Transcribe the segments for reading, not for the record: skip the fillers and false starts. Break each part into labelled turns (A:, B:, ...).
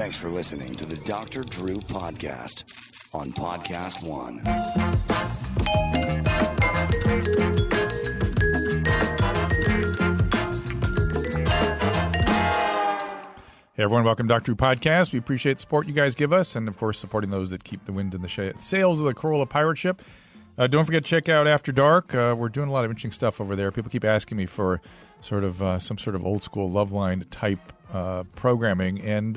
A: Thanks for listening to the Dr. Drew Podcast on Podcast One.
B: Hey everyone, welcome to Dr. Drew Podcast. We appreciate the support you guys give us and, of course, supporting those that keep the wind in the sails of the Corolla pirate ship. Don't forget to check out After Dark. We're doing a lot of interesting stuff over there. People keep asking me for sort of some sort of old-school Loveline type programming, and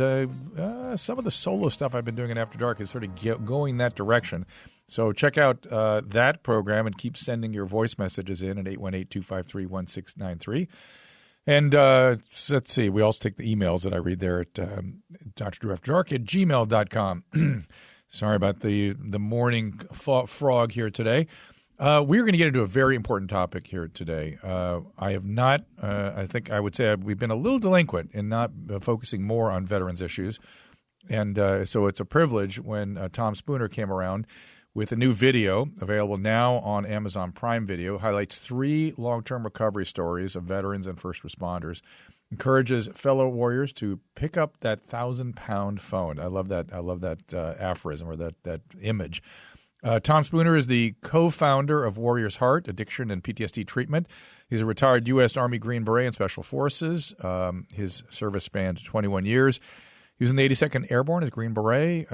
B: some of the solo stuff I've been doing in After Dark is sort of going that direction. So check out that program and keep sending your voice messages in at 818-253-1693. And let's see, we also take the emails that I read there at drdrewafterdark@gmail.com. Sorry about the morning frog here today. We're going to get into a very important topic here today. I have not, I think I would say we've been a little delinquent in not focusing more on veterans issues. And so it's a privilege when Tom Spooner came around with a new video available now on Amazon Prime Video, highlights 3 long-term recovery stories of veterans and first responders, encourages fellow warriors to pick up that 1,000-pound phone. I love that aphorism or that image. Tom Spooner is the co-founder of Warrior's Heart, Addiction and PTSD Treatment. He's a retired U.S. Army Green Beret in Special Forces. His service spanned 21 years. He was in the 82nd Airborne as Green Beret.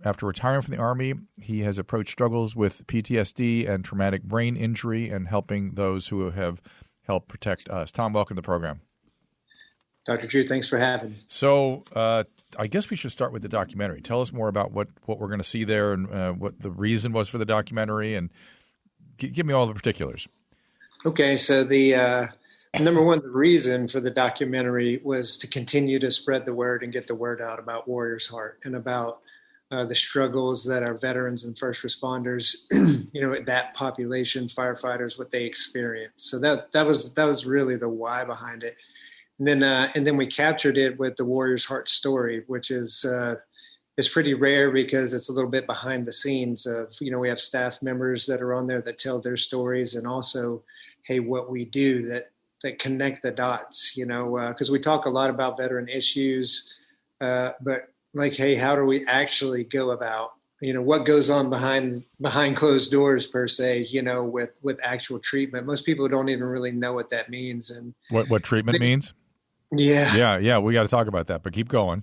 B: After retiring from the Army, he has approached struggles with PTSD and traumatic brain injury and helping those who have helped protect us. Tom, welcome to the program.
C: Dr. Drew, thanks for having me.
B: So I guess we should start with the documentary. Tell us more about what we're going to see there and what the reason was for the documentary, and give me all the particulars. Okay,
C: so the number one, the reason for the documentary was to continue to spread the word and get the word out about Warrior's Heart and about the struggles that our veterans and first responders, that population, firefighters, what they experience. So that was really the why behind it. And then we captured it with the Warrior's Heart story, which is pretty rare because it's a little bit behind the scenes of, we have staff members that are on there that tell their stories, and also, hey, what we do that connect the dots, because we talk a lot about veteran issues, but like, hey, how do we actually go about, what goes on behind closed doors per se, with actual treatment. Most people don't even really know what that means. And
B: what treatment means?
C: Yeah.
B: We got to talk about that, but keep going.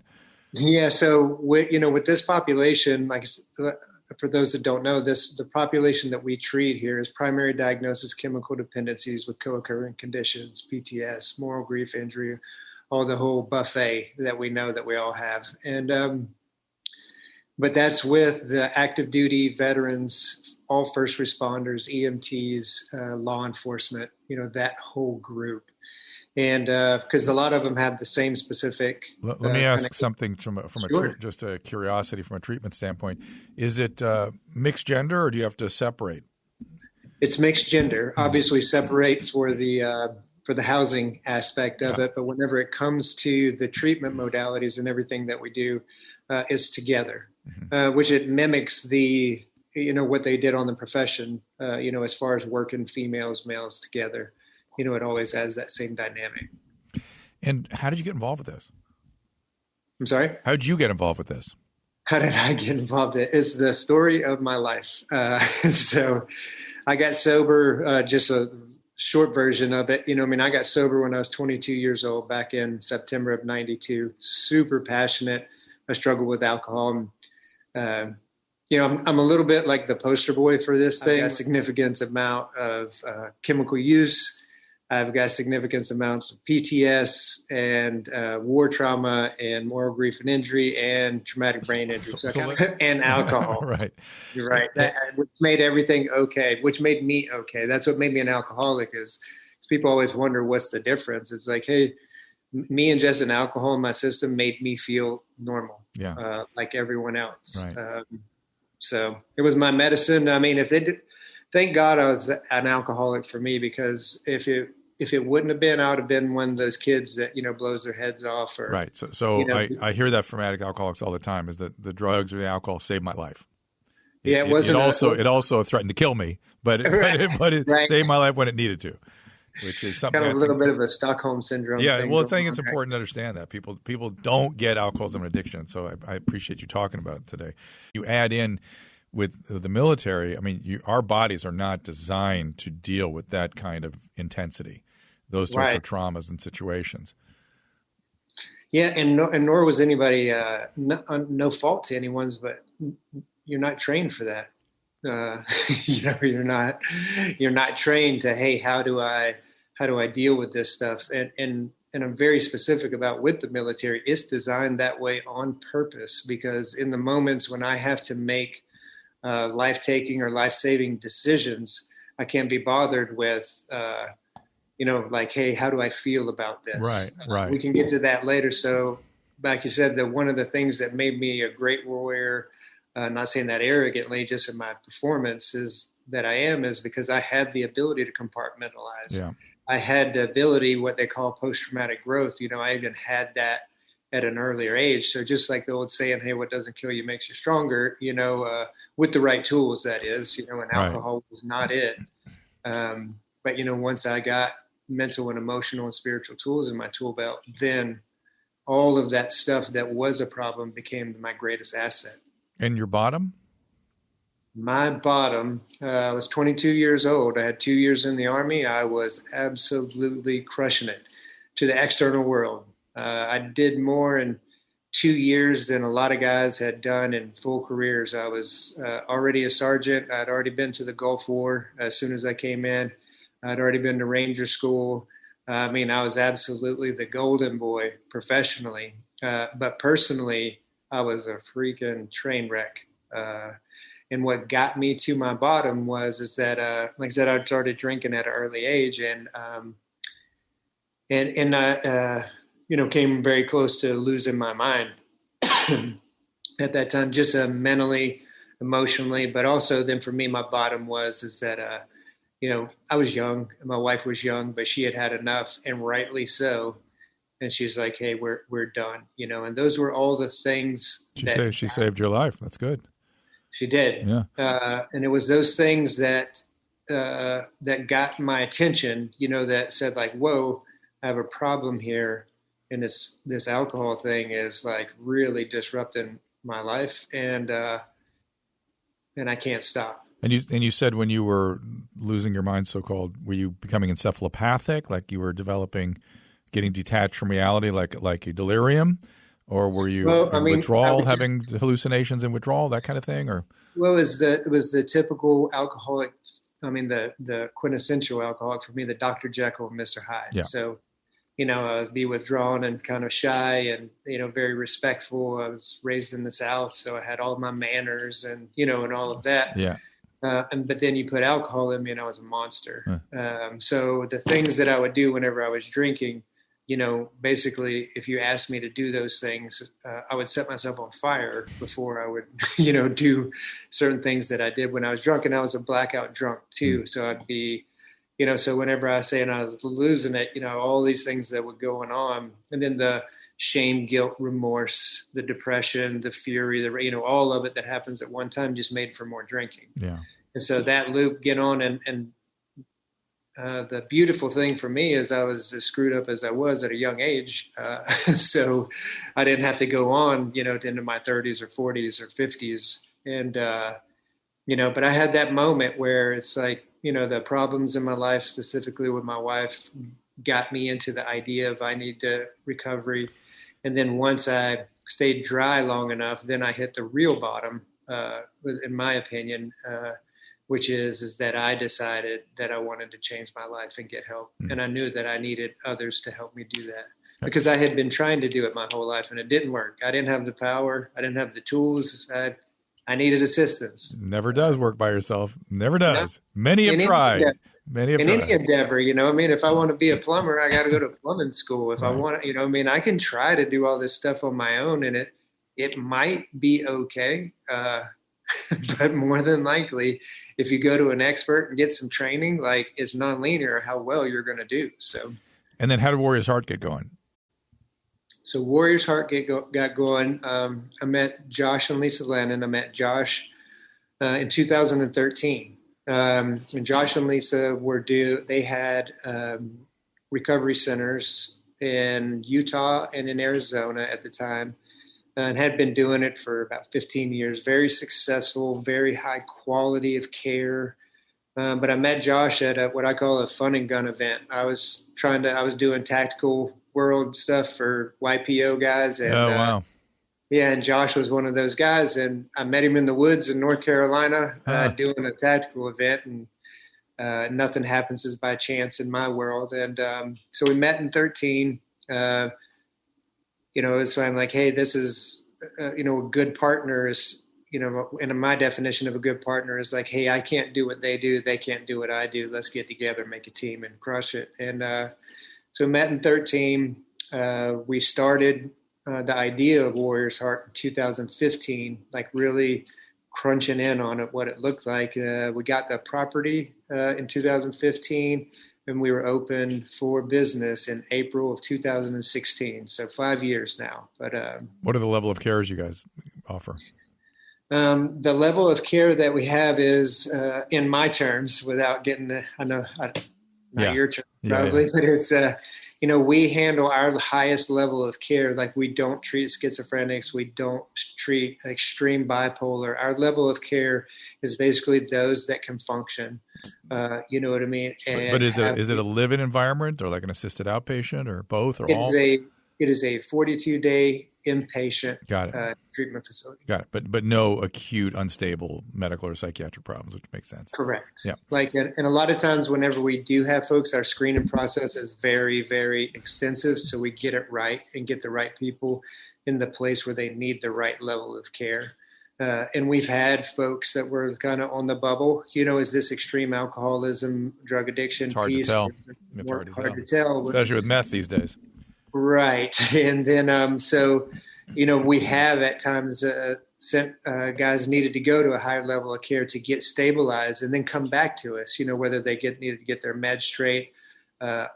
C: Yeah. So with this population, like for those that don't know the population that we treat here is primary diagnosis, chemical dependencies with co-occurring conditions, PTS, moral grief, injury, all the whole buffet that we know that we all have. And, but that's with the active duty veterans, all first responders, EMTs, law enforcement, that whole group. And because a lot of them have the same specific.
B: Let me ask something from just a curiosity from a treatment standpoint. Is it mixed gender, or do you have to separate?
C: It's mixed gender. Obviously, separate for the housing aspect of it, but whenever it comes to the treatment modalities and everything that we do, it's together, which it mimics the what they did on the profession. As far as working females, males together. It always has that same dynamic.
B: And how did you get involved with this?
C: I'm sorry?
B: How did you get involved with this?
C: How did I get involved? It's the story of my life. So I got sober, just a short version of it. I got sober when I was 22 years old back in September of 92. Super passionate. I struggled with alcohol. I'm a little bit like the poster boy for this thing. A significant amount of chemical use. I've got significant amounts of PTS and war trauma and moral grief and injury and traumatic brain injury. And alcohol.
B: Right.
C: You're right. Which made everything okay, which made me okay. That's what made me an alcoholic is people always wonder what's the difference. It's like, hey, me ingesting alcohol in my system made me feel normal, like everyone else.
B: Right.
C: So it was my medicine. I mean, thank God I was an alcoholic for me, because if it wouldn't have been, I would have been one of those kids that, blows their heads off. Or,
B: right. So I hear that from addict alcoholics all the time, is that the drugs or the alcohol saved my life.
C: It wasn't.
B: It also threatened to kill me, but it saved my life when it needed to. which is something
C: kind of a little bit of a Stockholm syndrome.
B: Yeah,
C: thing
B: well, I think it's
C: on,
B: important to understand that people don't get alcoholism and addiction. So I appreciate you talking about it today. You add in with the military. I mean, our bodies are not designed to deal with that kind of intensity, those sorts of traumas and situations.
C: Yeah, and nor was anybody no fault to anyone's, but you're not trained for that. You're not trained to, hey, how do I deal with this stuff? And I'm very specific about with the military, it's designed that way on purpose, because in the moments when I have to make life-taking or life-saving decisions, I can't be bothered with, like, hey, how do I feel about this?
B: Right.
C: We can get to that later. So, like you said, that one of the things that made me a great warrior, not saying that arrogantly, just in my performance, is because I had the ability to compartmentalize.
B: Yeah.
C: I had the ability, what they call post-traumatic growth. I even had that at an earlier age. So just like the old saying, hey, what doesn't kill you makes you stronger, with the right tools, that is, and alcohol was not it. But, once I got mental and emotional and spiritual tools in my tool belt, then all of that stuff that was a problem became my greatest asset.
B: And your bottom?
C: My bottom, I was 22 years old. I had 2 years in the Army. I was absolutely crushing it to the external world. I did more in 2 years than a lot of guys had done in full careers. I was already a sergeant. I'd already been to the Gulf War as soon as I came in. I'd already been to Ranger School. I was absolutely the golden boy professionally. But personally, I was a freaking train wreck. And what got me to my bottom is that, like I said, I started drinking at an early age, and I, came very close to losing my mind at that time, just mentally, emotionally, but also then for me, my bottom is that, I was young, my wife was young, but she had enough, and rightly so. And she's like, hey, we're done, and those were all the things.
B: She saved your life. That's good.
C: She did.
B: Yeah.
C: And it was those things that got my attention, that said like, whoa, I have a problem here. And this alcohol thing is like really disrupting my life. And I can't stop. And
B: you said when you were losing your mind, so-called, were you becoming encephalopathic? Like you were getting detached from reality, like a delirium? Or were you withdrawal, having hallucinations and withdrawal, that kind of thing? Or
C: it was the typical alcoholic. The quintessential alcoholic for me, the Dr. Jekyll and Mr. Hyde.
B: Yeah.
C: So, I was withdrawn and kind of shy and, very respectful. I was raised in the South, so I had all my manners and, and all of that.
B: Yeah.
C: But then you put alcohol in me and I was a monster. So the things that I would do whenever I was drinking, basically, if you asked me to do those things, I would set myself on fire before I would, do certain things that I did when I was drunk. And I was a blackout drunk too. So I'd be, so whenever I say, and I was losing it, all these things that were going on, and then the shame, guilt, remorse, the depression, the fury, all of it that happens at one time just made for more drinking.
B: Yeah.
C: And so that loop get on and the beautiful thing for me is I was as screwed up as I was at a young age. So I didn't have to go on, into my 30s or 40s or 50s. And, but I had that moment where it's like, the problems in my life, specifically with my wife, got me into the idea of I need to recovery. And then once I stayed dry long enough, then I hit the real bottom, in my opinion, which is that I decided that I wanted to change my life and get help. And I knew that I needed others to help me do that because I had been trying to do it my whole life and it didn't work. I didn't have the power. I didn't have the tools. I needed assistance.
B: Never does work by yourself. Never does. No. Many have tried.
C: Any endeavor, if I want to be a plumber, I got to go to plumbing school. If I want to, I can try to do all this stuff on my own and it might be okay. But more than likely, if you go to an expert and get some training, like it's nonlinear how well you're going to do. So,
B: and then how did Warrior's Heart get going?
C: So Warrior's Heart got going. I met Josh and Lisa Lennon. I met Josh in 2013. And Josh and Lisa they had recovery centers in Utah and in Arizona at the time, and had been doing it for about 15 years. Very successful, very high quality of care. But I met Josh at what I call a fun and gun event. I was doing tactical world stuff for YPO guys. And,
B: oh, wow.
C: And Josh was one of those guys. And I met him in the woods in North Carolina doing a tactical event. And nothing happens as by chance in my world. And so we met in 2013. It's fine. Like, hey, this is, a good partner is, and my definition of a good partner is like, hey, I can't do what they do. They can't do what I do. Let's get together, make a team and crush it. And so we met in 2013. We started the idea of Warrior's Heart in 2015, like really crunching in on it, what it looked like. We got the property in 2015, and we were open for business in April of 2016. So 5 years now. But
B: what are the level of cares you guys offer?
C: The level of care that we have is, in my terms, without getting, your term probably, but it's, we handle our highest level of care. Like, we don't treat schizophrenics. We don't treat extreme bipolar. Our level of care is basically those that can function. You know what I mean? And
B: but is it a live-in environment or like an assisted outpatient or both or all?
C: It is a 42-day inpatient treatment facility.
B: Got it. But no acute, unstable medical or psychiatric problems, which makes sense.
C: Correct.
B: Yeah.
C: And a lot of times whenever we do have folks, our screening process is very, very extensive. So we get it right and get the right people in the place where they need the right level of care. And we've had folks that were kind of on the bubble, is this extreme alcoholism, drug addiction?
B: It's hard to tell. It's hard to tell. Especially with meth these days.
C: Right. And then, we have at times sent guys needed to go to a higher level of care to get stabilized and then come back to us, whether they needed to get their meds straight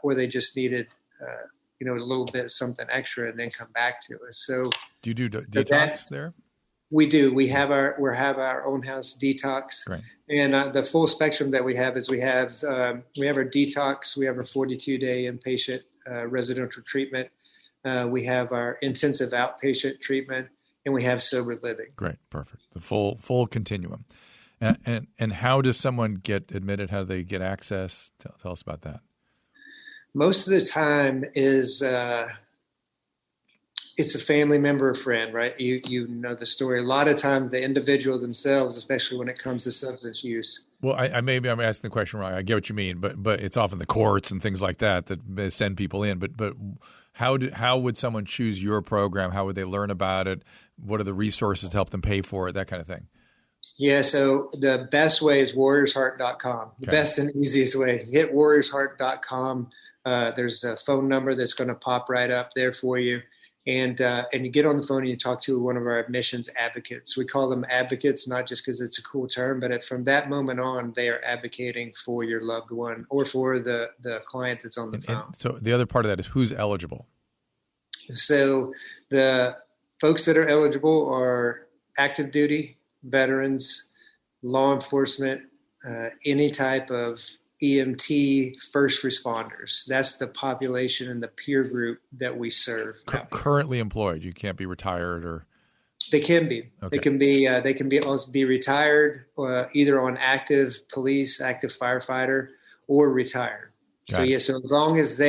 C: or they just needed, a little bit something extra and then come back to us. So
B: do you do detox there?
C: We do. We have our own house detox.
B: Great.
C: And the full spectrum that we have is we have our detox. We have our 42-day inpatient residential treatment. We have our intensive outpatient treatment, and we have sober living.
B: Great, perfect. The full continuum. And how does someone get admitted? How do they get access? Tell us about that.
C: Most of the time is it's a family member or friend, right? You know the story. A lot of times the individual themselves, especially when it comes to substance use. Well,
B: maybe I'm asking the question wrong. I get what you mean, but it's often the courts and things like that send people in. But how would someone choose your program? How would they learn about it? What are the resources to help them pay for it? That kind of thing.
C: Yeah, so the best way is warriorsheart.com. The best and easiest way. Hit warriorsheart.com. There's a phone number that's going to pop right up there for you. And you get on the phone and you talk to one of our admissions advocates. We call them advocates, not just because it's a cool term, but from that moment on, they are advocating for your loved one or for the client that's on the phone.
B: And so the other part of that is who's eligible.
C: So the folks that are eligible are active duty, veterans, law enforcement, any type of EMT, first responders. That's the population and the peer group that we serve.
B: Currently employed. You can't be retired or.
C: They can be. Okay. They can also be retired, either on active police, active firefighter, or retired. So as long as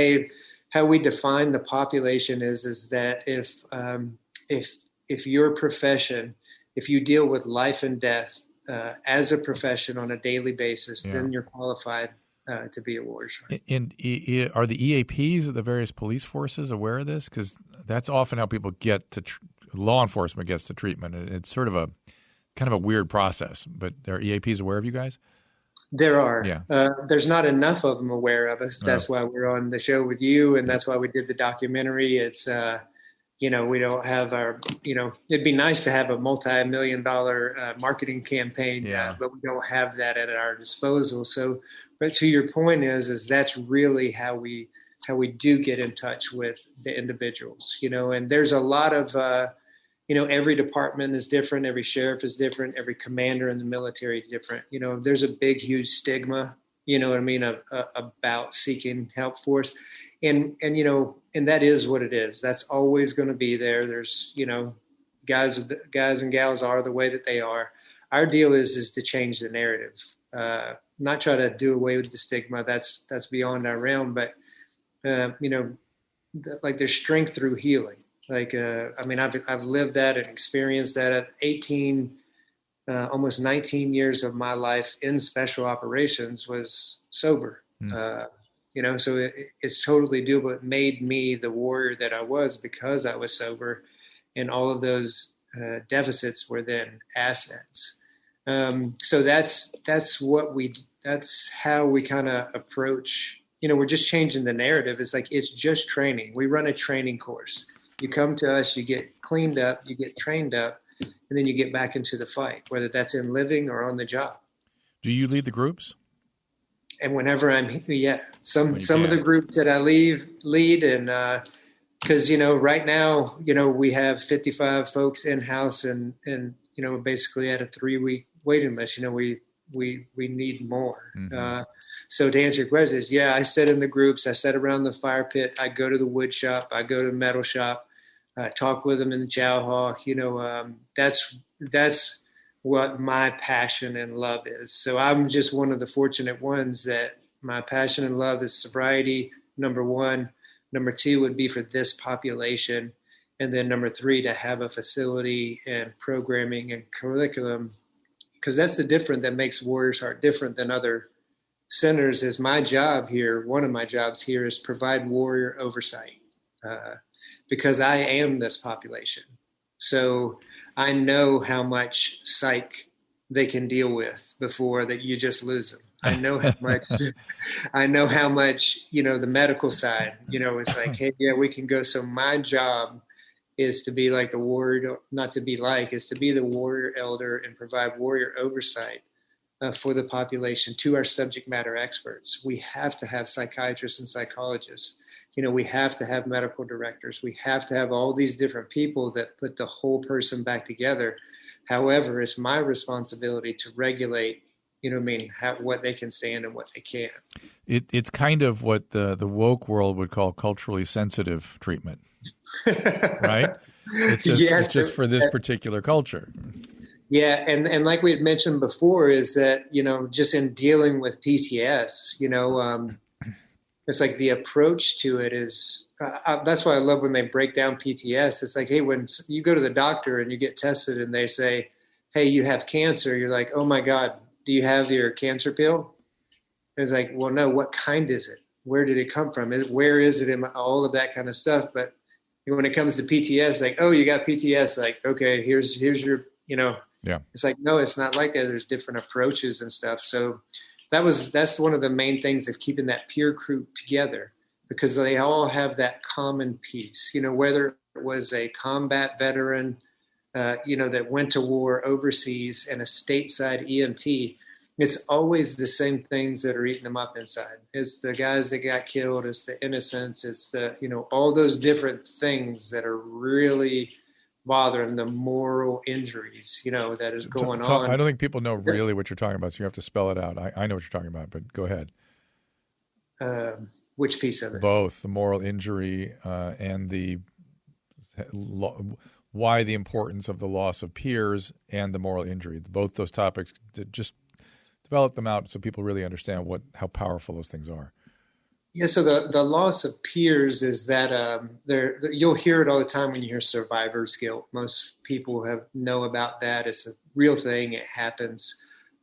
C: how we define the population is that if your profession, if you deal with life and death as a profession on a daily basis, then you're qualified to be a Warrior's Heart.
B: And are the EAPs of the various police forces aware of this? Because that's often how people get to law enforcement gets to treatment. It's sort of a kind of a weird process. But are EAPs aware of you guys?
C: There are. Yeah. There's not enough of them aware of us. That's why we're on the show with you, and that's why we did the documentary. It's we don't have it'd be nice to have a multi-million-dollar marketing campaign, but we don't have that at our disposal. So, but to your point is that's really how we do get in touch with the individuals, and there's a lot of, every department is different. Every sheriff is different. Every commander in the military is different. There's a big, huge stigma, about seeking help for us. And that is what it is. That's always going to be there. There's, guys and gals are the way that they are. Our deal is to change the narrative, not try to do away with the stigma. That's beyond our realm, but, like there's strength through healing. Like, I've lived that and experienced that at 18, almost 19 years of my life in special operations was sober. So it's totally doable. It made me the warrior that I was because I was sober, and all of those deficits were then assets. So that's how we kind of approach, we're just changing the narrative. It's like, it's just training. We run a training course. You come to us, you get cleaned up, you get trained up, and then you get back into the fight, whether that's in living or on the job. Do
B: you lead the groups?
C: And whenever some of the groups that I lead, and because right now we have 55 folks in house, and basically at a 3-week waiting list. We need more.
B: Mm-hmm.
C: So to answer your question is, I sit in the groups, I sit around the fire pit, I go to the wood shop, I go to the metal shop, talk with them in the chow hall. That's what my passion and love is. So I'm just one of the fortunate ones that my passion and love is sobriety, number one. Number two would be for this population. And then number three, to have a facility and programming and curriculum, because that's the difference that makes Warriors Heart different than other centers. Is my job here, one of my jobs here, is provide warrior oversight, because I am this population. So I know how much psych they can deal with before that you just lose them. I know how much, the medical side, it's like, hey, we can go. So my job is to be like the warrior, not to be like, is to be the warrior elder and provide warrior oversight for the population to our subject matter experts. We have to have psychiatrists and psychologists. We have to have medical directors. We have to have all these different people that put the whole person back together. However, it's my responsibility to regulate, what they can stand and what they can't.
B: It's kind of what the woke world would call culturally sensitive treatment, right? It's just for this particular culture.
C: Yeah, and like we had mentioned before, is that, just in dealing with PTS, it's like the approach to it is, that's why I love when they break down PTS. It's like, hey, when you go to the doctor and you get tested and they say, hey, you have cancer, you're like, oh my God, do you have your cancer pill? And it's like, well, no, what kind is it? Where did it come from? Where is it in all of that kind of stuff? But when it comes to PTS, like, oh, you got PTS, like, okay, here's your,
B: Yeah.
C: It's like, no, it's not like that. There's different approaches and stuff. So that's one of the main things of keeping that peer group together, because they all have that common piece, whether it was a combat veteran, that went to war overseas, and a stateside EMT, it's always the same things that are eating them up inside. It's the guys that got killed. It's the innocence. It's the, all those different things that are really bothering, the moral injuries, that is going on.
B: I don't think people know really what you're talking about, so you have to spell it out. I know what you're talking about, but go ahead.
C: Which piece of it?
B: Both the moral injury and the why the importance of the loss of peers and the moral injury. Both those topics, just develop them out so people really understand how powerful those things are.
C: Yeah, so the loss of peers is that you'll hear it all the time when you hear survivor's guilt. Most people know about that. It's a real thing. It happens,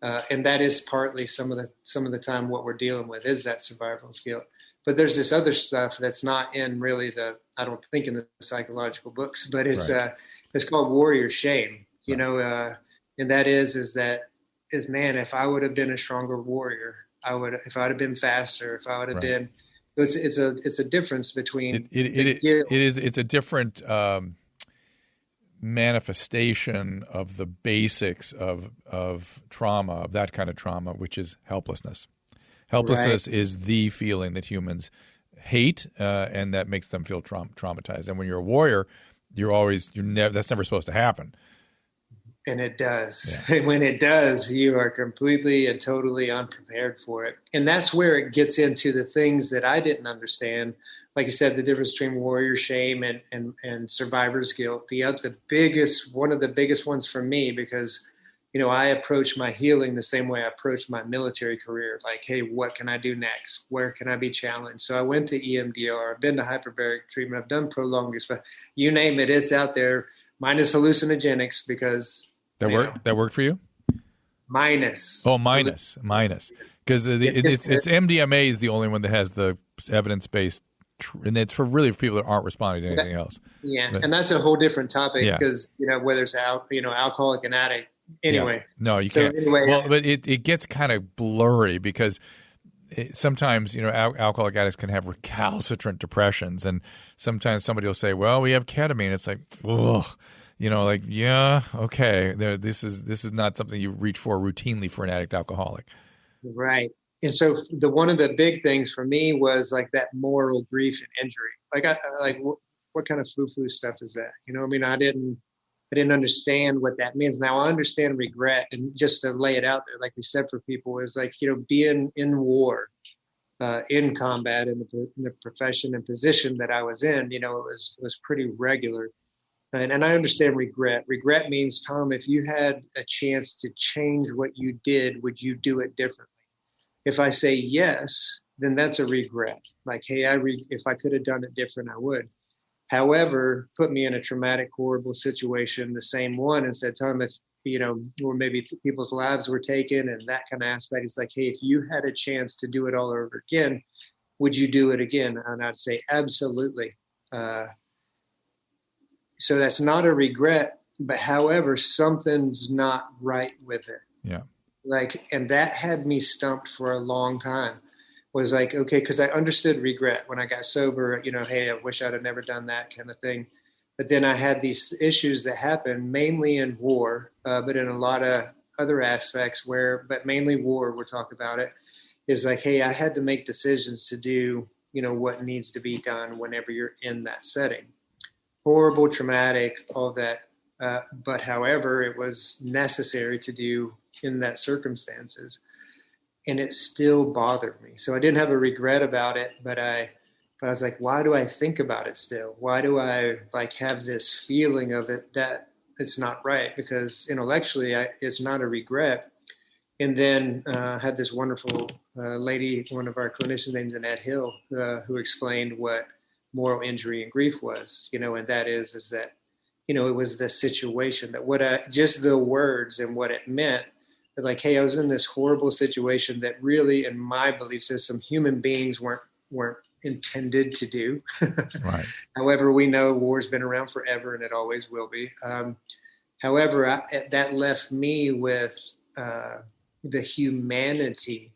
C: and that is partly some of the time what we're dealing with is that survivor's guilt. But there's this other stuff that's not in really I don't think in the psychological books, but it's
B: right.
C: It's called warrior shame. And that is man, if I would have been a stronger warrior, if I would have been faster, if I would have
B: right.
C: been. It's a difference between
B: it's a different manifestation of the basics of trauma, of that kind of trauma, which is helplessness. Helplessness right. is the feeling that humans hate, and that makes them feel traumatized. And when you're a warrior, that's never supposed to happen.
C: And it does.
B: Yeah.
C: And when it does, you are completely and totally unprepared for it. And that's where it gets into the things that I didn't understand. Like you said, the difference between warrior shame and survivor's guilt. One of the biggest ones for me, because, I approach my healing the same way I approached my military career. Like, hey, what can I do next? Where can I be challenged? So I went to EMDR. I've been to hyperbaric treatment. I've done prolonged exposure. You name it, it's out there. Minus hallucinogenics, because
B: that worked for you.
C: Minus.
B: Oh, minus, because it's MDMA is the only one that has the evidence-based, and it's for people that aren't responding to anything else.
C: Yeah, and that's a whole different topic because whether it's alcoholic and addict. Anyway,
B: yeah. No, you can't. Anyway, well, but it gets kind of blurry because sometimes alcoholic addicts can have recalcitrant depressions, and sometimes somebody will say, "Well, we have ketamine." It's like, ugh. Yeah, okay. This is not something you reach for routinely for an addict alcoholic. Right.
C: And so one of the big things for me was like that moral grief and injury. Like what kind of foo-foo stuff is that? I didn't understand what that means. Now I understand regret, and just to lay it out there, like we said for people, is like, being in war, in combat, in the profession and position that I was in, it was pretty regular. And I understand regret. Regret means, Tom, if you had a chance to change what you did, would you do it differently? If I say yes, then that's a regret. Like, hey, if I could have done it different, I would. However, put me in a traumatic, horrible situation, the same one, and said, Tom, if, or maybe people's lives were taken and that kind of aspect, it's like, hey, if you had a chance to do it all over again, would you do it again? And I'd say, absolutely. So that's not a regret, but however, something's not right with it.
B: Yeah.
C: And that had me stumped for a long time. Was like, okay, because I understood regret when I got sober, hey, I wish I'd have never done that kind of thing. But then I had these issues that happened mainly in war, but in a lot of other aspects but mainly war, we'll talk about it, is like, hey, I had to make decisions to do, what needs to be done whenever you're in that setting. Horrible, traumatic, all that. But however, it was necessary to do in that circumstances. And it still bothered me. So I didn't have a regret about it, but I was like, why do I think about it still? Why do I have this feeling of it that it's not right? Because intellectually, it's not a regret. And then I had this wonderful lady, one of our clinicians named Annette Hill, who explained what moral injury and grief was, and that is that, it was the situation that just the words and what it meant. Like, hey, I was in this horrible situation that really, in my belief system, human beings weren't intended to do.
B: Right.
C: However, we know war's been around forever and it always will be. However, that left me with the humanity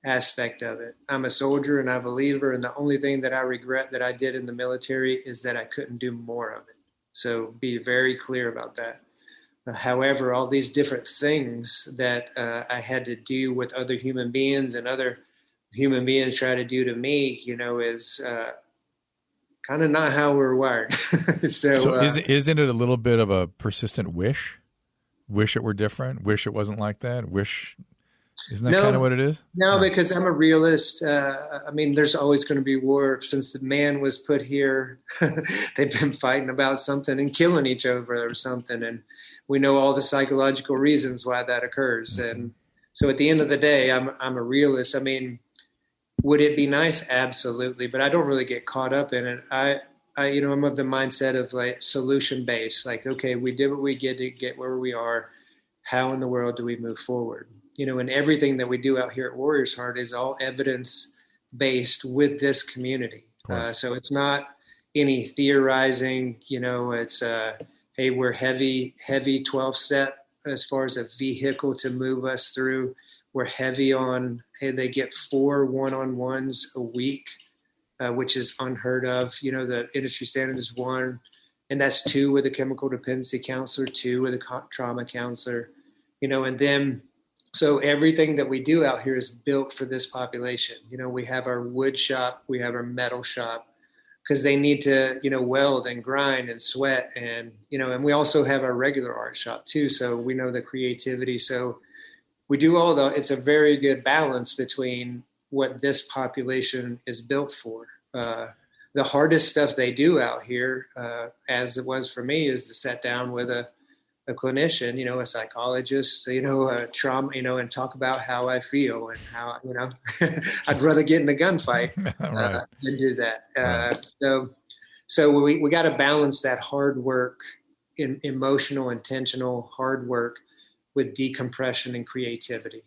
C: aspect of it. I'm a soldier and I'm a believer, and the only thing that I regret that I did in the military is that I couldn't do more of it. So be very clear about that. However, all these different things that I had to do with other human beings and other human beings try to do to me, is kind of not how we're wired. So
B: isn't it a little bit of a persistent wish? Wish it were different? Wish it wasn't like that? Isn't that kind of what it is?
C: No, because I'm a realist. There's always going to be war. Since the man was put here, they've been fighting about something and killing each other or something. And we know all the psychological reasons why that occurs. Mm-hmm. And so at the end of the day, I'm a realist. Would it be nice? Absolutely. But I don't really get caught up in it. I'm of the mindset of solution based. Like, okay, we did what we did to get where we are. How in the world do we move forward? And everything that we do out here at Warriors Heart is all evidence based with this community. So it's not any theorizing, it's hey, we're heavy 12-step as far as a vehicle to move us through. We're heavy on, hey, they get 4 one-on-ones a week, which is unheard of. The industry standard is 1, and that's 2 with a chemical dependency counselor, 2 with a trauma counselor, and then, so everything that we do out here is built for this population. We have our wood shop, we have our metal shop, because they need to, weld and grind and sweat. And, and we also have our regular art shop too. So we know the creativity. So we do it's a very good balance between what this population is built for. The hardest stuff they do out here, as it was for me, is to sit down with a clinician, a psychologist, a trauma, and talk about how I feel and how, I'd rather get in a gunfight
B: Right.
C: than do that.
B: Right.
C: So we got to balance that hard work, emotional, intentional hard work with decompression and creativity,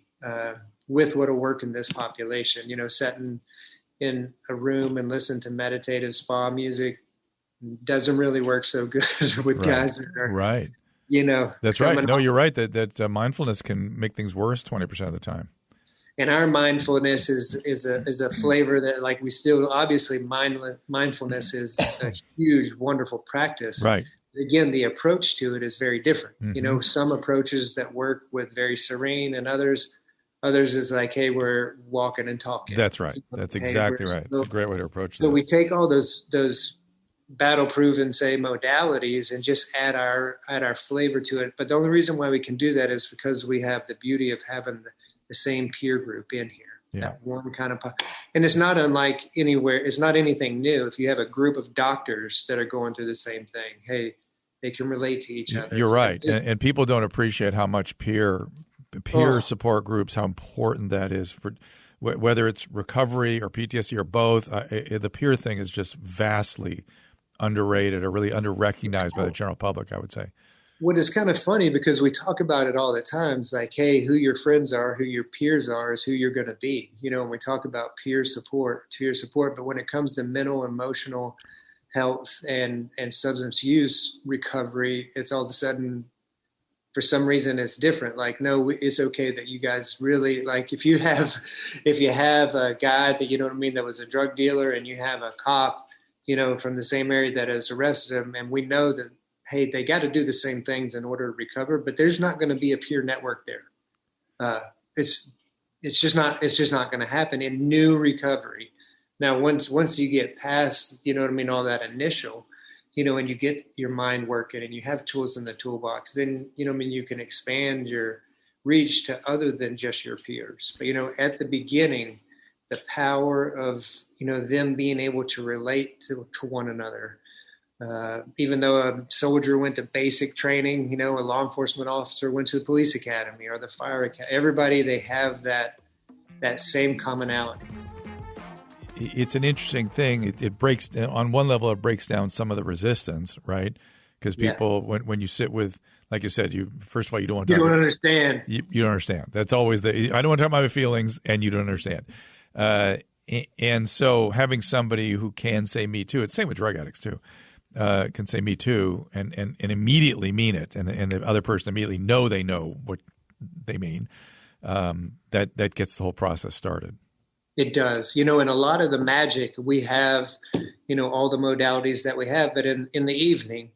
C: with what'll work in this population, sitting in a room and listen to meditative spa music doesn't really work so good with guys that are,
B: right. That's right. No, you're right. That mindfulness can make things worse 20% of the time.
C: And our mindfulness is a flavor that, like, we still obviously mindfulness is a huge, wonderful practice.
B: Right.
C: Again, the approach to it is very different.
B: Mm-hmm.
C: Some approaches that work with very serene, and others is like, hey, we're walking and talking.
B: That's right. That's exactly right. It's a great way to approach that.
C: So we take all those battle-proven, say, modalities and just add our flavor to it. But the only reason why we can do that is because we have the beauty of having the same peer group in here.
B: Yeah.
C: That one kind of, and it's not unlike anywhere. It's not anything new. If you have a group of doctors that are going through the same thing, hey, they can relate to each other.
B: You're right. And people don't appreciate how much peer support groups, how important that is for whether it's recovery or PTSD or both. The peer thing is just vastly underrated or really under-recognized by the general public, I would say.
C: What is kind of funny, because we talk about it all the time, it's like, hey, who your friends are, who your peers are, is who you're going to be. And we talk about peer support, but when it comes to mental, emotional health and substance use recovery, it's all of a sudden, for some reason, it's different. Like, no, it's okay that you guys really, like, if you have a guy that, that was a drug dealer, and you have a cop, from the same area that has arrested him, and we know that, hey, they got to do the same things in order to recover, but there's not going to be a peer network there. It's just not going to happen in new recovery. Now, once you get past, all that initial, and you get your mind working and you have tools in the toolbox, then, you can expand your reach to other than just your peers. But, at the beginning, the power of, them being able to relate to one another. Even though a soldier went to basic training, a law enforcement officer went to the police academy or the fire academy, everybody, they have that same commonality.
B: It's an interesting thing. It breaks, on one level, it breaks down some of the resistance, right? Because people, when you sit with, like you said, first of all, you don't want to talk.
C: You don't understand.
B: You don't understand. That's always I don't want to talk about my feelings, and you don't understand. And so having somebody who can say me too, it's the same with drug addicts too, can say me too and immediately mean it, and the other person immediately they know what they mean, that gets the whole process started.
C: It does. And a lot of the magic we have, all the modalities that we have, but in the evening,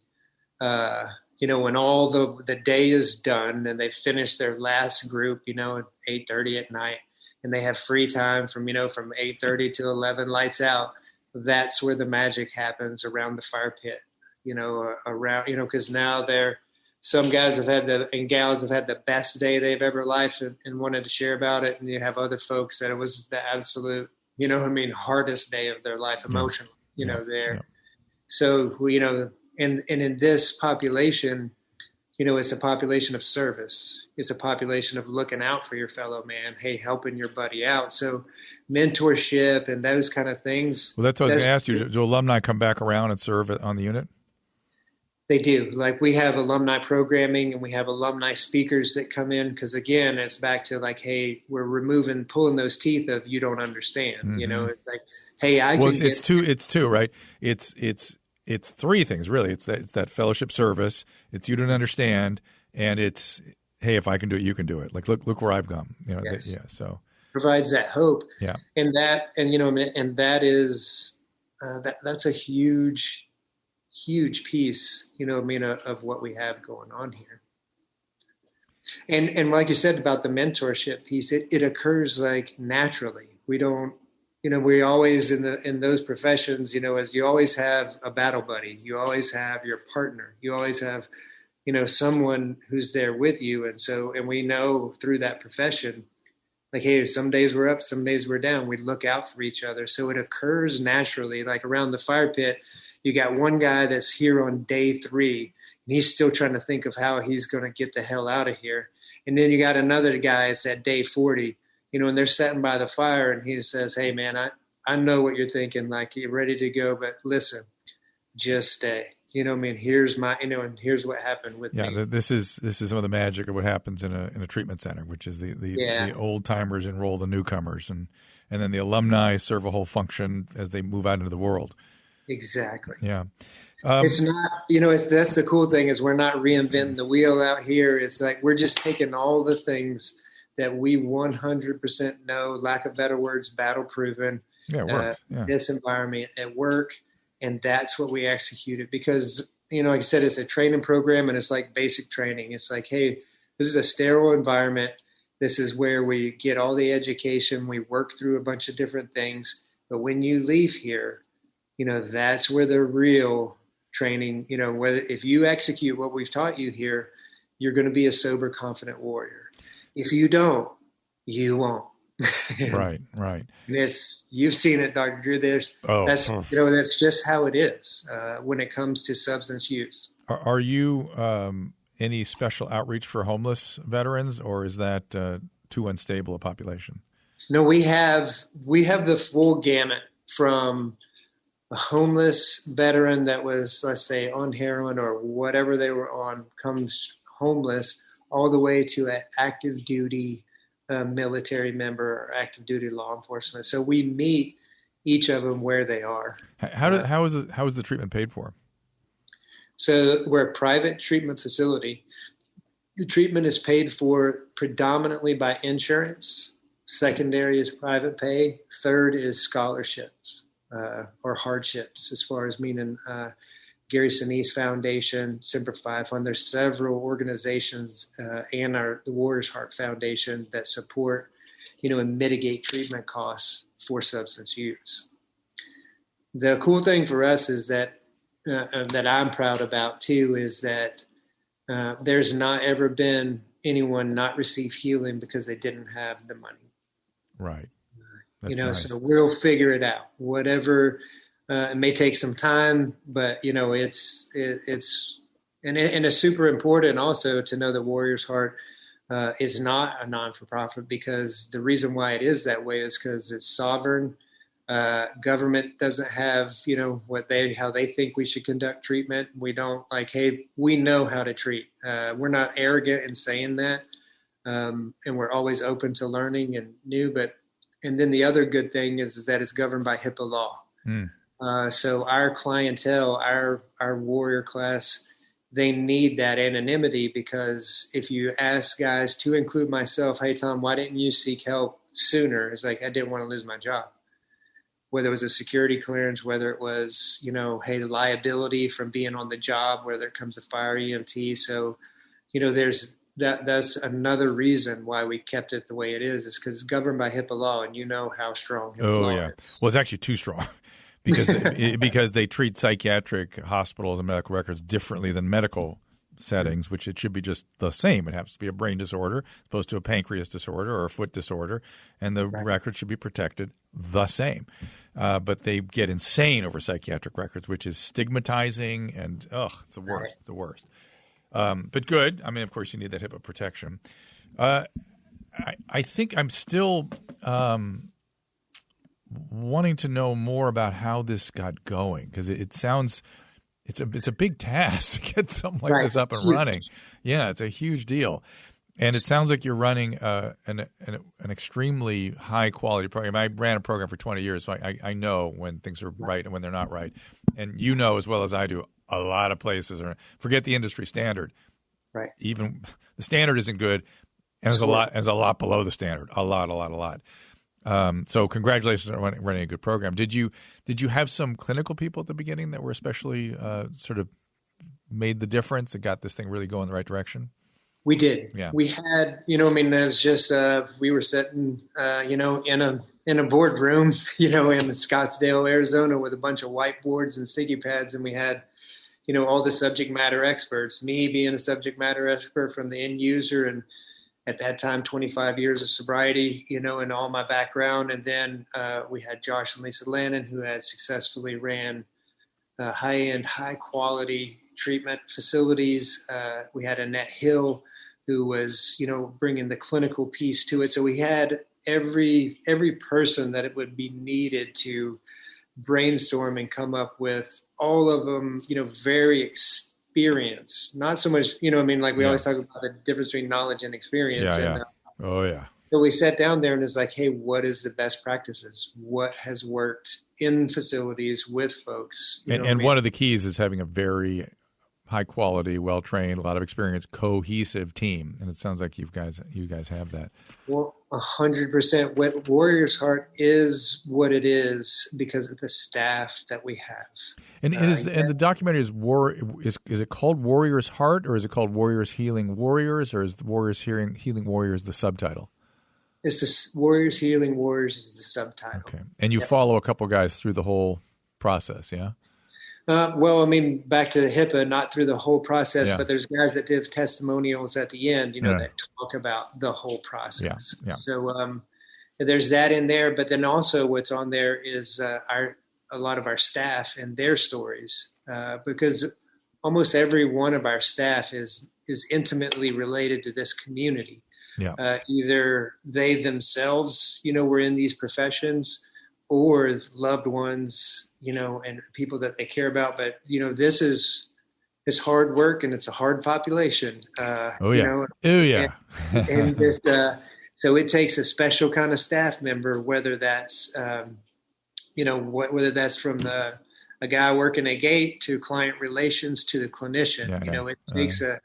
C: when all the day is done and they finish their last group, at 8:30 at night, and they have free time from 8:30 to 11, lights out. That's where the magic happens, around the fire pit, because now some guys and gals have had the best day they've ever lived and wanted to share about it. And you have other folks that it was the absolute, hardest day of their life emotionally, there. Yeah. So, and in this population, it's a population of service. It's a population of looking out for your fellow man. Hey, helping your buddy out. So mentorship and those kind of things.
B: Well, that's what I was going to ask you. Do alumni come back around and serve on the unit?
C: They do. Like, we have alumni programming and we have alumni speakers that come in. Because again, it's back to like, hey, we're pulling those teeth of you don't understand.
B: Mm-hmm.
C: It's like, hey,
B: it's two, right? It's three things, really. It's that fellowship service. It's you don't understand, and it's, hey, if I can do it, you can do it. Like, look where I've come.
C: Yes.
B: So
C: provides that hope.
B: Yeah,
C: and that is that's a huge piece, of what we have going on here. And like you said about the mentorship piece, it occurs like naturally. We don't we always in those professions, as you always have a battle buddy, you always have your partner, you always have, someone who's there with you. And we know through that profession, like, hey, some days we're up, some days we're down. We look out for each other. So it occurs naturally, like around the fire pit, you got one guy that's here on day 3, and he's still trying to think of how he's going to get the hell out of here. And then you got another guy that's at day 40, and they're sitting by the fire, and he says, hey, man, I know what you're thinking. Like, you're ready to go, but listen, just stay. Here's and here's what happened with me.
B: Yeah, this is some of the magic of what happens in a treatment center, which is the old timers enroll the newcomers, and then the alumni serve a whole function as they move out into the world.
C: Exactly.
B: Yeah.
C: It's not, that's the cool thing, is we're not reinventing the wheel out here. It's like we're just taking all the things that we 100% know, lack of better words, battle proven.
B: Yeah, it works.
C: This environment at work. And that's what we executed because, like I said, it's a training program and it's like basic training. It's like, hey, this is a sterile environment. This is where we get all the education. We work through a bunch of different things. But when you leave here, that's where the real training, whether if you execute what we've taught you here, you're going to be a sober, confident warrior. If you don't, you won't.
B: Right.
C: You've seen it, Dr. Drew. That's just how it is when it comes to substance use.
B: Are you any special outreach for homeless veterans, or is that too unstable a population?
C: No, we have the full gamut from a homeless veteran that was, let's say, on heroin or whatever they were on, comes homeless, all the way to an active duty military member or active duty law enforcement. So we meet each of them where they are.
B: How is the treatment paid for?
C: So we're a private treatment facility. The treatment is paid for predominantly by insurance. Secondary is private pay. Third is scholarships or hardships, as far as meaning Gary Sinise Foundation, Semper Fi Fund. There's several organizations and the Warriors Heart Foundation that support, and mitigate treatment costs for substance use. The cool thing for us is that I'm proud about too is that there's not ever been anyone not receive healing because they didn't have the money. Right. Nice. So we'll figure it out. Whatever. It may take some time, but it's super important also to know that Warriors Heart is not a non-for-profit, because the reason why it is that way is because it's sovereign. Government doesn't have, how they think we should conduct treatment. We don't we know how to treat. We're not arrogant in saying that. And we're always open to learning and new, and then the other good thing is that it's governed by HIPAA law. So our clientele, our warrior class, they need that anonymity, because if you ask guys, to include myself, hey, Tom, why didn't you seek help sooner? It's like, I didn't want to lose my job. Whether it was a security clearance, whether it was, hey, the liability from being on the job, whether it comes to fire EMT. So, there's that's another reason why we kept it the way it is because it's governed by HIPAA law, and how strong HIPAA law is. Well,
B: it's actually too strong. Because they treat psychiatric hospitals and medical records differently than medical settings, which it should be just the same. It happens to be a brain disorder as opposed to a pancreas disorder or a foot disorder, and the record should be protected the same. But they get insane over psychiatric records, which is stigmatizing, and it's the worst. The worst. But good. I mean, of course, you need that HIPAA protection. I think I'm still wanting to know more about how this got going, because it sounds it's a big task to get something like this up and running. Yeah, it's a huge deal, and it sounds like you're running an extremely high quality program. I ran a program for 20 years, so I know when things are right and when they're not right, and as well as I do, a lot of places are forget the industry standard. Right. Even the standard isn't good, and there's a lot below the standard. A lot. So congratulations on running a good program. Did you have some clinical people at the beginning that were especially sort of made the difference and got this thing really going in the right direction? We did. Yeah. We had, it was just we were sitting, in
C: in a boardroom, in Scottsdale, Arizona, with a bunch of whiteboards and sticky pads. And we had, all the subject matter experts, me being a subject matter expert from the end user. And at that time, 25 years of sobriety, and all my background. And then we had Josh and Lisa Lannon, who had successfully ran high-end, high-quality treatment facilities. We had Annette Hill, who was, bringing the clinical piece to it. So we had every person that it would be needed to brainstorm and come up with, all of them, very experienced. Not so much, we always talk about the difference between knowledge and experience. So we sat down there and it's like, hey, what is the best practices? What has worked in facilities with folks?
B: And one of the keys is having a very high quality, well trained, a lot of experience, cohesive team. And it sounds like you guys have that.
C: Well, 100%. What Warrior's Heart is what it is because of the staff that we have.
B: And and the documentary is it called Warrior's Heart, or is it called Warriors Healing Warriors, or is the Warriors Healing Warriors the subtitle?
C: It's the Warriors Healing Warriors is the subtitle.
B: Okay. And you follow a couple guys through the whole process, yeah?
C: Back to the HIPAA, not through the whole process, but there's guys that give testimonials at the end, that talk about the whole process. Yeah. So there's that in there, but then also what's on there is a lot of our staff and their stories, because almost every one of our staff is intimately related to this community. Yeah. Either they themselves, were in these professions, or loved ones, and people that they care about. But, this is hard work, and it's a hard population. And just, so it takes a special kind of staff member, whether that's, whether that's from a guy working a gate to client relations to the clinician. It takes a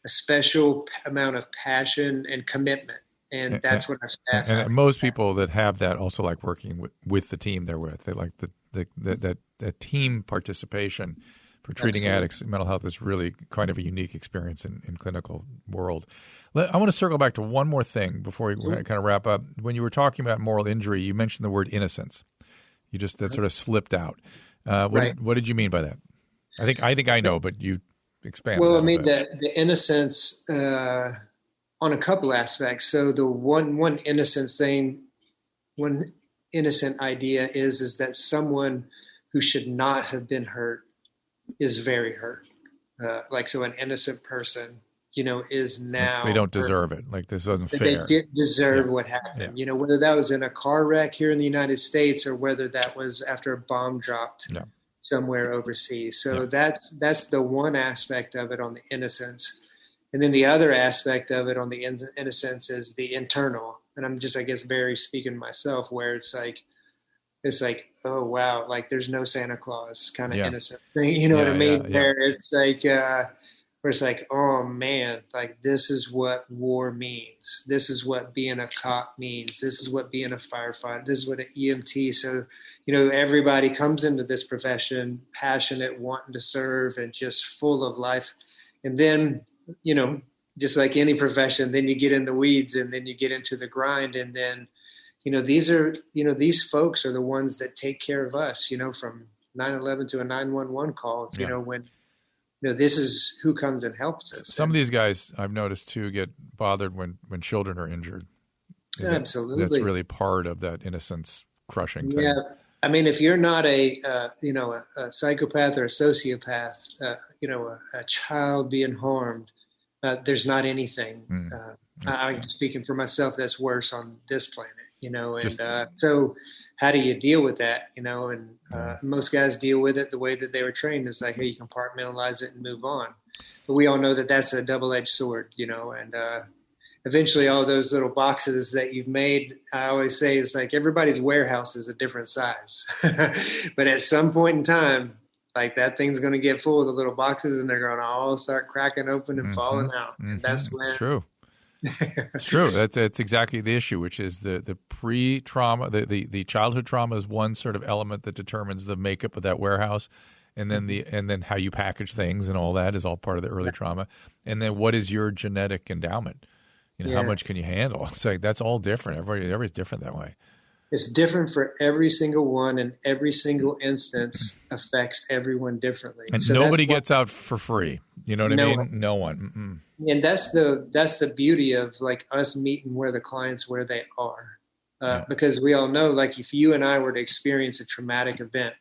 C: special amount of passion and commitment. And that's what our staff.
B: And most people that have that also like working with the team they're with. They like that team participation for treating addicts. Mental health is really kind of a unique experience in clinical world. I want to circle back to one more thing before we kind of wrap up. When you were talking about moral injury, you mentioned the word innocence. You just that sort of slipped out. What did you mean by that? I think I know, but you expand.
C: Well, I mean the innocence. On a couple aspects. So the one innocent thing, one innocent idea is that someone who should not have been hurt is very hurt. So an innocent person, is now
B: they don't deserve it. Like this isn't fair.
C: They didn't deserve what happened. Yeah. Whether that was in a car wreck here in the United States or whether that was after a bomb dropped somewhere overseas. So that's the one aspect of it on the innocence. And then the other aspect of it on the innocence is the internal. And I'm just, I guess, very speaking myself, where it's like, oh, wow, like there's no Santa Claus kind of innocent thing. You know what I mean? Where it's like, oh man, like this is what war means. This is what being a cop means. This is what being a firefighter. This is what an EMT. So, everybody comes into this profession passionate, wanting to serve and just full of life. And then, just like any profession, then you get in the weeds and then you get into the grind. And then, these folks are the ones that take care of us, from 9/11 to a 911 call, when, this is who comes and helps us.
B: Some of these guys I've noticed too get bothered when children are injured.
C: Absolutely.
B: That's really part of that innocence crushing thing.
C: Yeah. I mean, if you're not a psychopath or a sociopath, a child being harmed, there's not anything. I'm speaking for myself that's worse on this planet, so how do you deal with that? Most guys deal with it the way that they were trained. It's like, hey, you compartmentalize it and move on. But we all know that that's a double-edged sword, and eventually all those little boxes that you've made, I always say, it's like everybody's warehouse is a different size. But at some point in time, like that thing's going to get full of the little boxes and they're going to all start cracking open and falling out. And that's when...
B: It's true. It's true. That's exactly the issue, which is the pre-trauma, the childhood trauma is one sort of element that determines the makeup of that warehouse. And then how you package things and all that is all part of the early trauma. And then what is your genetic endowment? How much can you handle? It's like that's all different. Everybody's different that way.
C: It's different for every single one, and every single instance affects everyone differently.
B: And
C: so
B: nobody gets out for free. You know what I mean?
C: One.
B: No one. Mm-mm.
C: And that's the beauty of like us meeting where the clients where they are, because we all know, like, if you and I were to experience a traumatic event,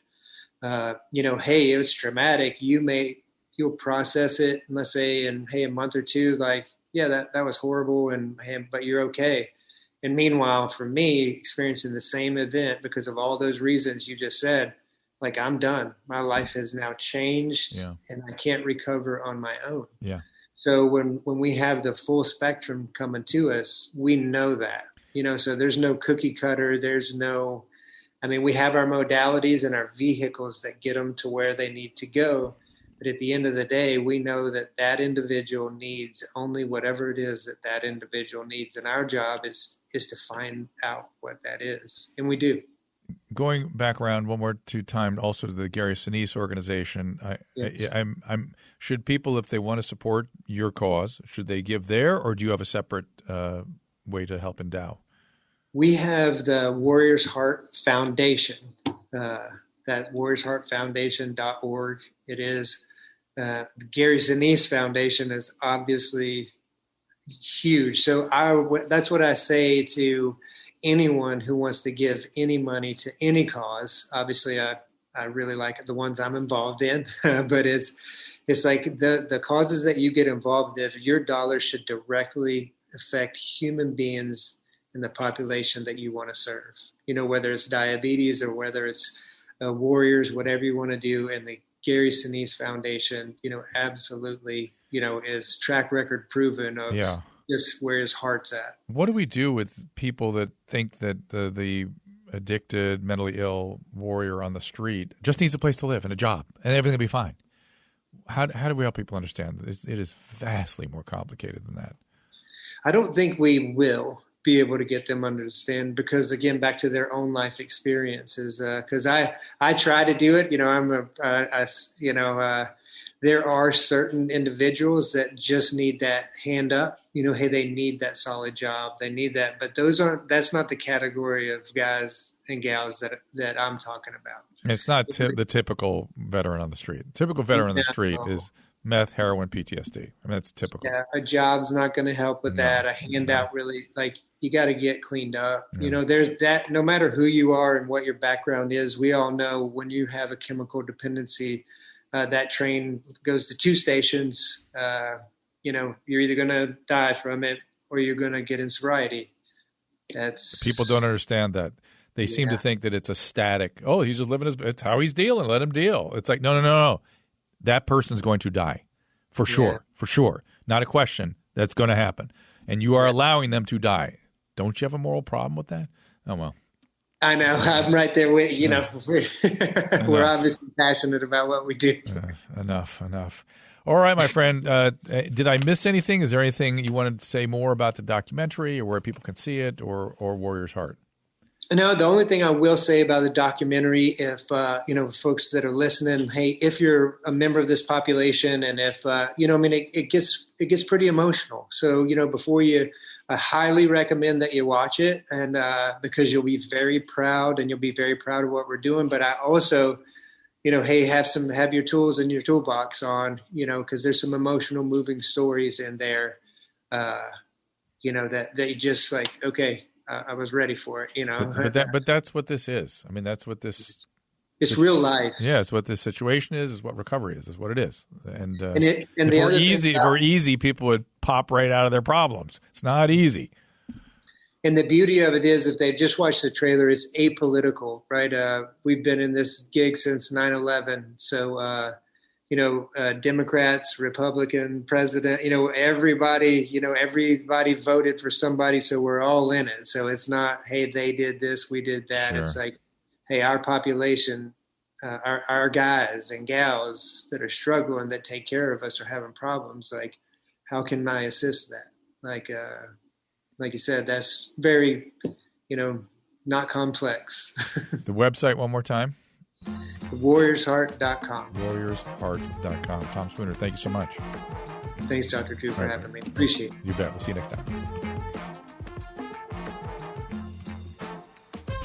C: hey, it was traumatic. You'll process it, and let's say in a month or two, like, yeah, that was horrible, and but you're okay. And meanwhile, for me, experiencing the same event because of all those reasons you just said, like, I'm done. My life has now changed, and I can't recover on my own.
B: Yeah.
C: So when we have the full spectrum coming to us, we know that, so there's no cookie cutter. There's no, we have our modalities and our vehicles that get them to where they need to go. But at the end of the day, we know that individual needs only whatever it is that individual needs. And our job is to find out what that is. And we do.
B: Going back around one more time also to the Gary Sinise organization, should people, if they want to support your cause, should they give there, or do you have a separate way to help endow?
C: We have the Warrior's Heart Foundation, that warriorsheartfoundation.org. It is Gary Sinise Foundation is obviously huge. So that's what I say to anyone who wants to give any money to any cause. Obviously, I really like the ones I'm involved in, but it's like the causes that you get involved in, your dollars should directly affect human beings in the population that you want to serve. Whether it's diabetes or whether it's warriors, whatever you want to do. And the Gary Sinise Foundation, absolutely, is track record proven of just where his heart's at.
B: What do we do with people that think that the addicted, mentally ill warrior on the street just needs a place to live and a job and everything will be fine? How do we help people understand that it is vastly more complicated than that?
C: I don't think we will be able to get them to understand, because again, back to their own life experiences. Because I try to do it. There are certain individuals that just need that hand up. They need that solid job. They need that, but that's not the category of guys and gals that I'm talking about.
B: It's not the typical veteran on the street. Typical veteran on the street is meth, heroin, PTSD. That's typical.
C: Yeah, a job's not going to help with that. A handout really, like, you got to get cleaned up.
B: Yeah.
C: There's that. No matter who you are and what your background is, we all know when you have a chemical dependency, that train goes to two stations. You're either going to die from it or you're going to get in sobriety.
B: People don't understand that. They seem to think that it's a static. Oh, he's just living it's how he's dealing. Let him deal. It's like no. That person's going to die, for sure. Not a question. That's going to happen, and you are allowing them to die. Don't you have a moral problem with that? Oh well.
C: I know. I'm right there with we're obviously passionate about what we do.
B: Enough. All right, my friend. Did I miss anything? Is there anything you wanted to say more about the documentary, or where people can see it, or Warrior's Heart?
C: No, the only thing I will say about the documentary, if folks that are listening, hey, if you're a member of this population, and if it gets pretty emotional. So before I highly recommend that you watch it, and because you'll be very proud, and you'll be very proud of what we're doing. But I also, hey, have your tools in your toolbox on, because there's some emotional, moving stories in there, that you just like, okay. I was ready for it,
B: But that's what this is. That's what this.
C: It's real life.
B: Yeah, it's what this situation is. It's what recovery is. It's what it is. And
C: if
B: it were easy, people would pop right out of their problems. It's not easy.
C: And the beauty of it is, if they've just watched the trailer, it's apolitical, right? We've been in this gig since 9/11, so. Democrats, Republican, president, everybody voted for somebody. So we're all in it. So it's not, hey, they did this, we did that.
B: Sure.
C: It's like, hey, our population, our guys and gals that are struggling, that take care of us, are having problems. Like, how can I assist that? Like you said, that's very, not complex.
B: The website one more time.
C: warriorsheart.com.
B: warriorsheart.com. Tom Spooner, thank you so much.
C: Thanks, Dr. Drew, for having me. Appreciate it.
B: You bet. We'll see you next time.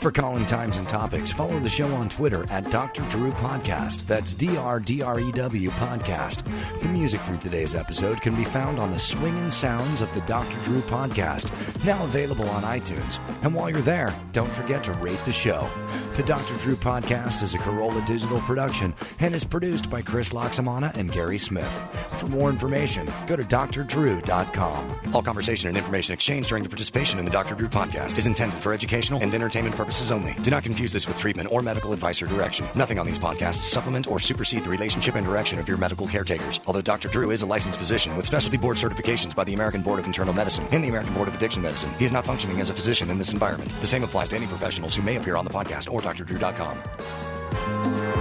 A: For calling times and topics, follow the show on Twitter at Dr. Drew Podcast. That's DRDREW Podcast. The music from today's episode can be found on the swinging sounds of the Dr. Drew Podcast, now available on iTunes. And while you're there, don't forget to rate the show. The Dr. Drew Podcast is a Corolla Digital production and is produced by Chris Loxamana and Gary Smith. For more information, go to drdrew.com. All conversation and information exchanged during the participation in the Dr. Drew Podcast is intended for educational and entertainment purposes only. Do not confuse this with treatment or medical advice or direction. Nothing on these podcasts supplement or supersede the relationship and direction of your medical caretakers. Although Dr. Drew is a licensed physician with specialty board certifications by the American Board of Internal Medicine and the American Board of Addiction Medicine, he is not functioning as a physician in this environment. The same applies to any professionals who may appear on the podcast or drdrew.com.